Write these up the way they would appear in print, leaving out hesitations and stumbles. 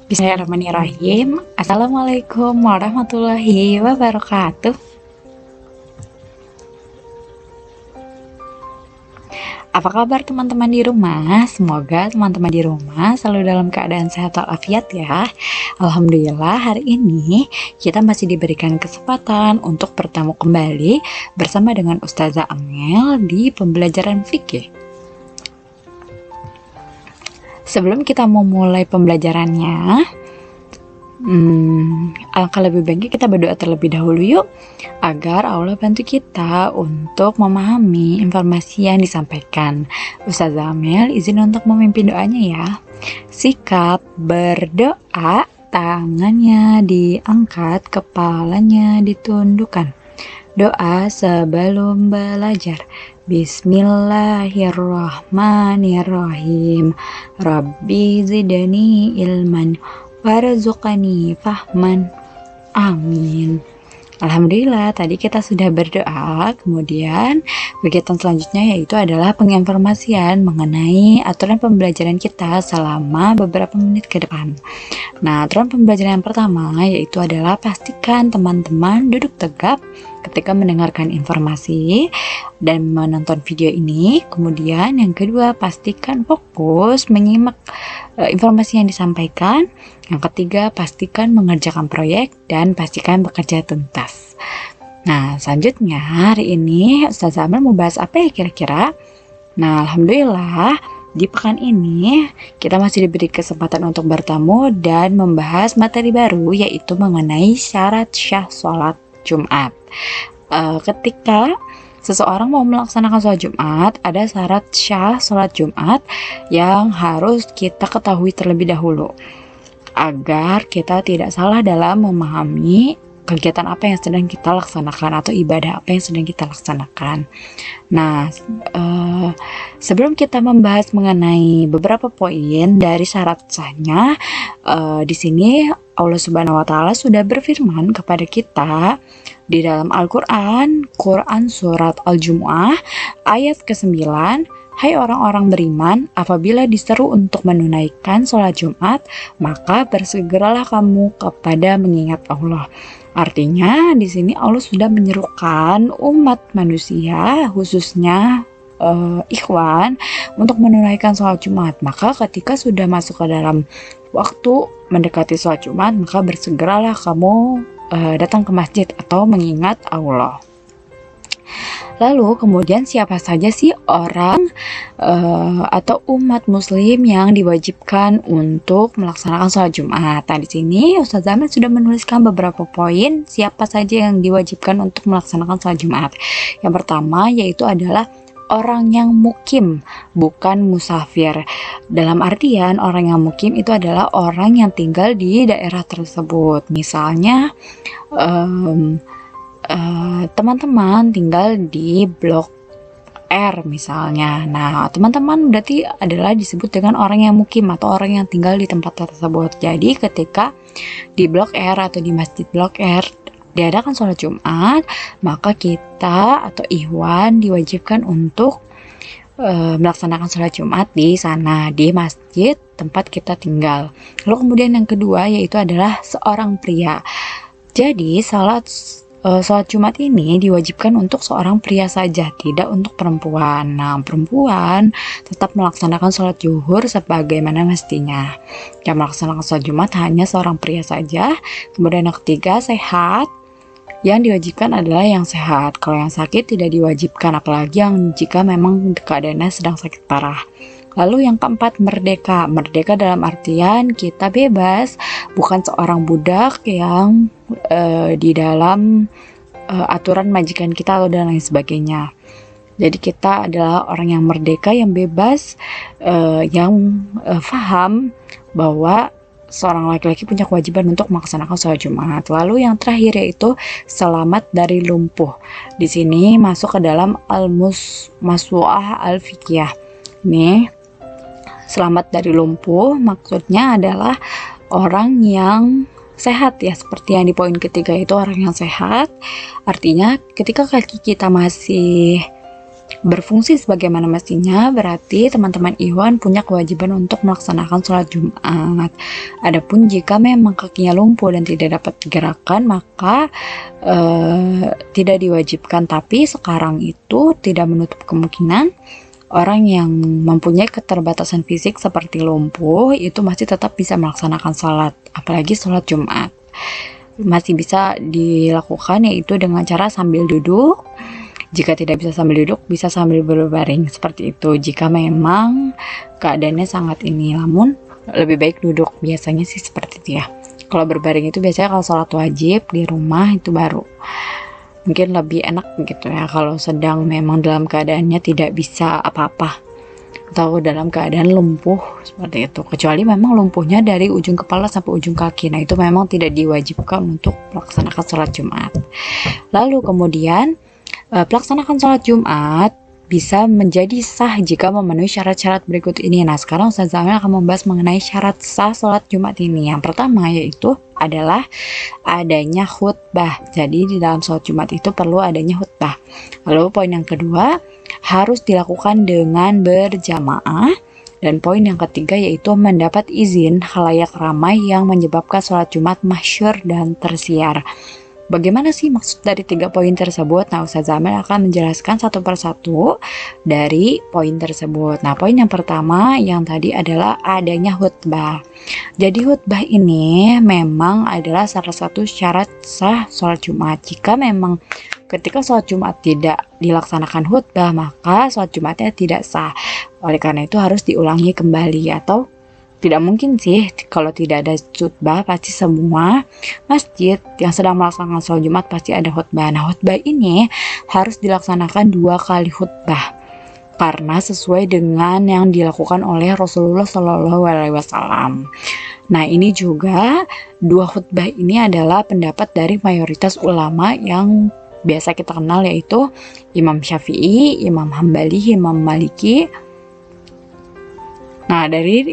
Bismillahirrahmanirrahim. Assalamualaikum warahmatullahi wabarakatuh. Apa kabar teman-teman di rumah? Semoga teman-teman di rumah selalu dalam keadaan sehat walafiat ya. Alhamdulillah hari ini kita masih diberikan kesempatan untuk bertemu kembali bersama dengan Ustazah Amel di pembelajaran fikih. Sebelum kita memulai pembelajarannya, alangkah lebih baiknya kita berdoa terlebih dahulu yuk, agar Allah bantu kita untuk memahami informasi yang disampaikan. Ustazah Amel izin untuk memimpin doanya ya. Sikap berdoa, tangannya diangkat, kepalanya ditundukkan. Doa sebelum belajar. Bismillahirrahmanirrahim. Rabbi zidni ilman warzuqani fahman. Amin. Alhamdulillah, tadi kita sudah berdoa. Kemudian kegiatan selanjutnya yaitu adalah penginformasian mengenai aturan pembelajaran kita selama beberapa menit ke depan. Nah, aturan pembelajaran yang pertama yaitu adalah pastikan teman-teman duduk tegap ketika mendengarkan informasi dan menonton video ini. Kemudian yang kedua, pastikan fokus menyimak informasi yang disampaikan. Yang ketiga, pastikan mengerjakan proyek dan pastikan bekerja tuntas. Nah, selanjutnya hari ini Ustazah Amel mau bahas apa ya kira-kira? Nah, alhamdulillah di pekan ini kita masih diberi kesempatan untuk bertemu dan membahas materi baru yaitu mengenai syarat syah sholat Jumat. Ketika seseorang mau melaksanakan sholat Jumat, ada syarat syah sholat Jumat yang harus kita ketahui terlebih dahulu agar kita tidak salah dalam memahami kegiatan apa yang sedang kita laksanakan atau ibadah apa yang sedang kita laksanakan. Nah, sebelum kita membahas mengenai beberapa poin dari syarat sahnya, di sini Allah Subhanahu wa Ta'ala sudah berfirman kepada kita di dalam Al-Quran, Quran Surat Al-Jumu'ah ayat ke-9, hai orang-orang beriman, apabila diseru untuk menunaikan sholat Jumat, maka bersegeralah kamu kepada mengingat Allah. Artinya di sini Allah sudah menyerukan umat manusia, khususnya ikhwan, untuk menunaikan sholat Jumat. Maka ketika sudah masuk ke dalam waktu mendekati sholat Jumat, maka bersegeralah kamu datang ke masjid atau mengingat Allah. Lalu kemudian siapa saja sih orang atau umat muslim yang diwajibkan untuk melaksanakan sholat Jumat? Nah, di sini Ustazah Amel sudah menuliskan beberapa poin siapa saja yang diwajibkan untuk melaksanakan sholat Jumat. Yang pertama yaitu adalah orang yang mukim, bukan musafir. Dalam artian orang yang mukim itu adalah orang yang tinggal di daerah tersebut. Misalnya teman-teman tinggal di blok R misalnya. Nah, teman-teman berarti adalah disebut dengan orang yang mukim atau orang yang tinggal di tempat tersebut. Jadi ketika di blok R atau di masjid blok R diadakan sholat Jumat, maka kita atau ikhwan diwajibkan untuk melaksanakan sholat Jumat di sana, di masjid tempat kita tinggal. Lalu kemudian yang kedua yaitu adalah seorang pria. Jadi sholat Jumat ini diwajibkan untuk seorang pria saja, tidak untuk perempuan. Nah, perempuan tetap melaksanakan sholat zuhur sebagaimana mestinya. Yang melaksanakan sholat Jumat hanya seorang pria saja. Kemudian yang ketiga, sehat. Yang diwajibkan adalah yang sehat. Kalau yang sakit tidak diwajibkan, apalagi yang jika memang keadaannya sedang sakit parah. Lalu yang keempat, merdeka. Merdeka dalam artian kita bebas, bukan seorang budak yang di dalam aturan majikan kita atau dan lain sebagainya. Jadi kita adalah orang yang merdeka, yang bebas, yang paham bahwa seorang laki-laki punya kewajiban untuk melaksanakan sholat Jumat. Lalu yang terakhir yaitu selamat dari lumpuh. Di sini masuk ke dalam al-masu'ah al-fiqhiyah. Nih, selamat dari lumpuh maksudnya adalah orang yang sehat ya, seperti yang di poin ketiga itu orang yang sehat. Artinya ketika kaki kita masih berfungsi sebagaimana mestinya, berarti teman-teman Ikhwan punya kewajiban untuk melaksanakan sholat Jumat. Adapun jika memang kakinya lumpuh dan tidak dapat digerakkan, maka tidak diwajibkan. Tapi sekarang itu tidak menutup kemungkinan orang yang mempunyai keterbatasan fisik seperti lumpuh itu masih tetap bisa melaksanakan sholat, apalagi sholat Jumat. Masih bisa dilakukan, yaitu dengan cara sambil duduk. Jika tidak bisa sambil duduk, bisa sambil berbaring seperti itu. Jika memang keadaannya sangat ini, namun lebih baik duduk. Biasanya sih seperti itu ya. Kalau berbaring itu biasanya kalau sholat wajib di rumah itu baru mungkin lebih enak gitu ya. Kalau sedang memang dalam keadaannya tidak bisa apa-apa atau dalam keadaan lumpuh seperti itu. Kecuali memang lumpuhnya dari ujung kepala sampai ujung kaki. Nah itu memang tidak diwajibkan untuk melaksanakan sholat Jumat. Lalu kemudian pelaksanakan sholat Jumat bisa menjadi sah jika memenuhi syarat-syarat berikut ini. Nah, sekarang Ustaz Zamil akan membahas mengenai syarat sah sholat Jumat ini. Yang pertama yaitu adalah adanya khutbah. Jadi di dalam sholat Jumat itu perlu adanya khutbah. Lalu poin yang kedua, harus dilakukan dengan berjamaah. Dan poin yang ketiga yaitu mendapat izin khalayak ramai yang menyebabkan sholat Jumat masyhur dan tersiar. Bagaimana sih maksud dari 3 poin tersebut? Nah, Ustaz Zamil akan menjelaskan satu persatu dari poin tersebut. Nah, poin yang pertama yang tadi adalah adanya khutbah. Jadi khutbah ini memang adalah salah satu syarat sah sholat Jumat. Jika memang ketika sholat Jumat tidak dilaksanakan khutbah, maka sholat Jumatnya tidak sah. Oleh karena itu harus diulangi kembali, atau tidak mungkin sih kalau tidak ada khutbah. Pasti semua masjid yang sedang melaksanakan sholat Jumat pasti ada khutbah. Nah, khutbah ini harus dilaksanakan 2 kali khutbah karena sesuai dengan yang dilakukan oleh Rasulullah Shallallahu Alaihi Wasallam. Nah, ini juga 2 khutbah ini adalah pendapat dari mayoritas ulama yang biasa kita kenal, yaitu Imam Syafi'i, Imam Hambali, Imam Maliki. Nah, dari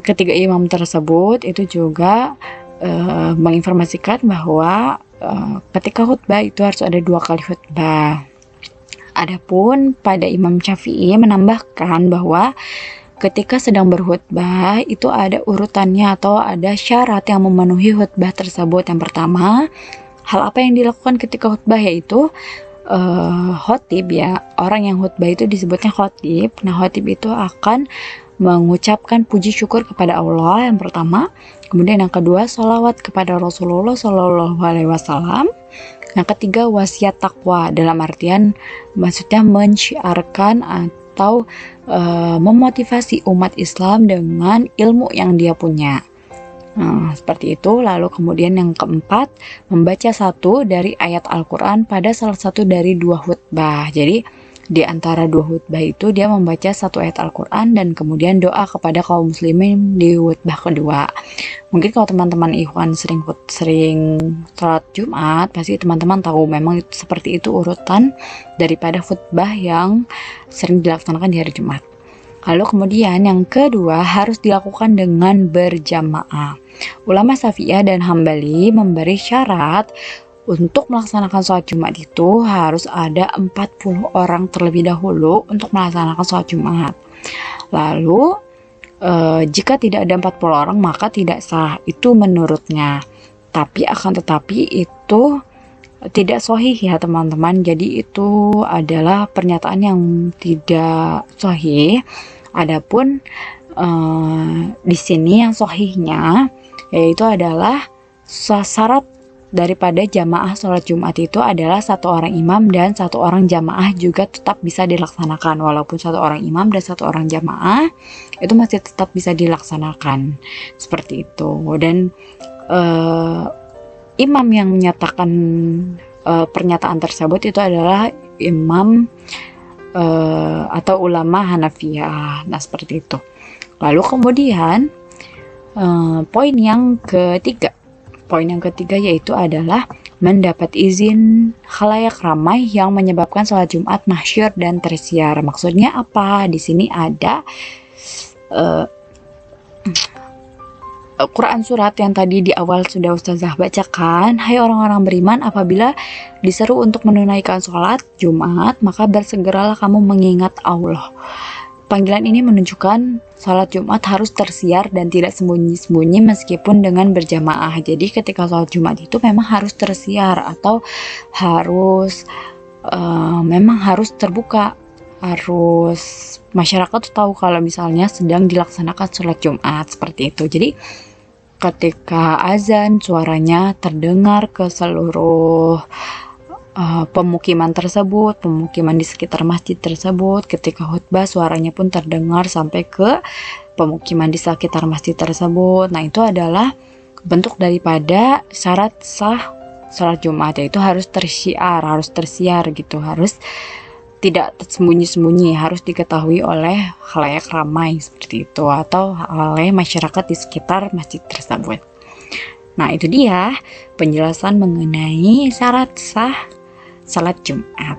ketiga imam tersebut itu juga menginformasikan bahwa ketika khutbah itu harus ada 2 kali khutbah. Adapun pada Imam Syafi'i menambahkan bahwa ketika sedang berkhutbah itu ada urutannya atau ada syarat yang memenuhi khutbah tersebut. Yang pertama, hal apa yang dilakukan ketika khutbah yaitu khotib ya. Orang yang khutbah itu disebutnya khotib. Nah, khotib itu akan mengucapkan puji syukur kepada Allah yang pertama, kemudian yang kedua sholawat kepada Rasulullah Shallallahu Alaihi Wasallam, yang ketiga wasiat takwa, dalam artian maksudnya mensyiarkan atau memotivasi umat Islam dengan ilmu yang dia punya. Nah, seperti itu. Lalu kemudian yang keempat, membaca satu dari ayat Al-Quran pada salah satu dari 2 khutbah. Jadi di antara 2 khutbah itu dia membaca 1 ayat Al-Quran dan kemudian doa kepada kaum muslimin di khutbah kedua. Mungkin kalau teman-teman Ikhwan sering sholat Jumat, pasti teman-teman tahu memang seperti itu urutan daripada khutbah yang sering dilaksanakan di hari Jumat. Lalu kemudian yang kedua harus dilakukan dengan berjamaah. Ulama Syafi'iyah dan Hambali memberi syarat untuk melaksanakan sholat Jumat itu harus ada 40 orang terlebih dahulu untuk melaksanakan sholat Jumat. Lalu jika tidak ada 40 orang maka tidak sah, itu menurutnya. Tapi akan tetapi itu tidak sahih ya teman-teman. Jadi itu adalah pernyataan yang tidak sahih. Adapun di sini yang sahihnya yaitu adalah syarat daripada jamaah sholat Jumat itu adalah 1 orang imam dan 1 orang jamaah juga tetap bisa dilaksanakan. Walaupun 1 orang imam dan 1 orang jamaah itu masih tetap bisa dilaksanakan seperti itu. Dan imam yang menyatakan pernyataan tersebut itu adalah imam atau ulama Hanafiyah. Nah, seperti itu. Lalu kemudian poin yang ketiga. Poin yang ketiga yaitu adalah mendapat izin khalayak ramai yang menyebabkan sholat Jumat masyhur dan tersiar. Maksudnya apa? Di sini ada Quran surat yang tadi di awal sudah Ustazah bacakan, hai orang-orang beriman, apabila diseru untuk menunaikan sholat Jumat, maka bersegeralah kamu mengingat Allah. Panggilan ini menunjukkan sholat Jumat harus tersiar dan tidak sembunyi-sembunyi meskipun dengan berjamaah. Jadi ketika sholat Jumat itu memang harus tersiar atau harus memang harus terbuka, harus masyarakat tahu kalau misalnya sedang dilaksanakan sholat Jumat seperti itu. Jadi ketika azan suaranya terdengar ke seluruh pemukiman tersebut, pemukiman di sekitar masjid tersebut. Ketika khutbah suaranya pun terdengar sampai ke pemukiman di sekitar masjid tersebut. Nah, itu adalah bentuk daripada syarat sah sholat Jumat, yaitu harus tersiar gitu, harus tidak sembunyi-sembunyi, harus diketahui oleh khalayak ramai seperti itu atau oleh masyarakat di sekitar masjid tersebut. Nah, itu dia penjelasan mengenai syarat sah salat Jumat.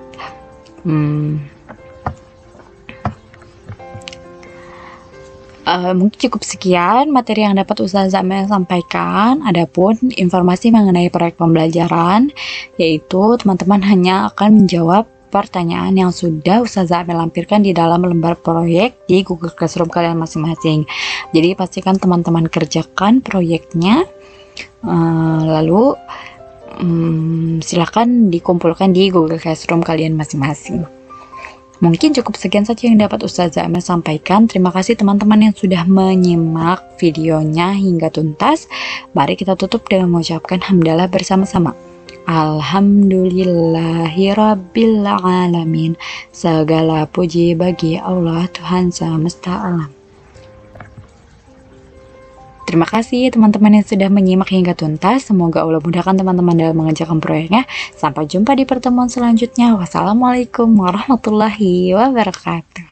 Mungkin cukup sekian materi yang dapat Ustazah Amel sampaikan. Adapun informasi mengenai proyek pembelajaran, yaitu teman-teman hanya akan menjawab pertanyaan yang sudah Ustazah Amel lampirkan di dalam lembar proyek di Google Classroom kalian masing-masing. Jadi pastikan teman-teman kerjakan proyeknya, lalu silakan dikumpulkan di Google Classroom kalian masing-masing. Mungkin cukup sekian saja yang dapat Ustazah Amel sampaikan. Terima kasih teman-teman yang sudah menyimak videonya hingga tuntas. Mari kita tutup dengan mengucapkan hamdalah bersama-sama. Alhamdulillahirabbil alamin. Segala puji bagi Allah Tuhan semesta alam. Terima kasih teman-teman yang sudah menyimak hingga tuntas. Semoga Allah mudahkan teman-teman dalam mengerjakan proyeknya. Sampai jumpa di pertemuan selanjutnya. Wassalamualaikum warahmatullahi wabarakatuh.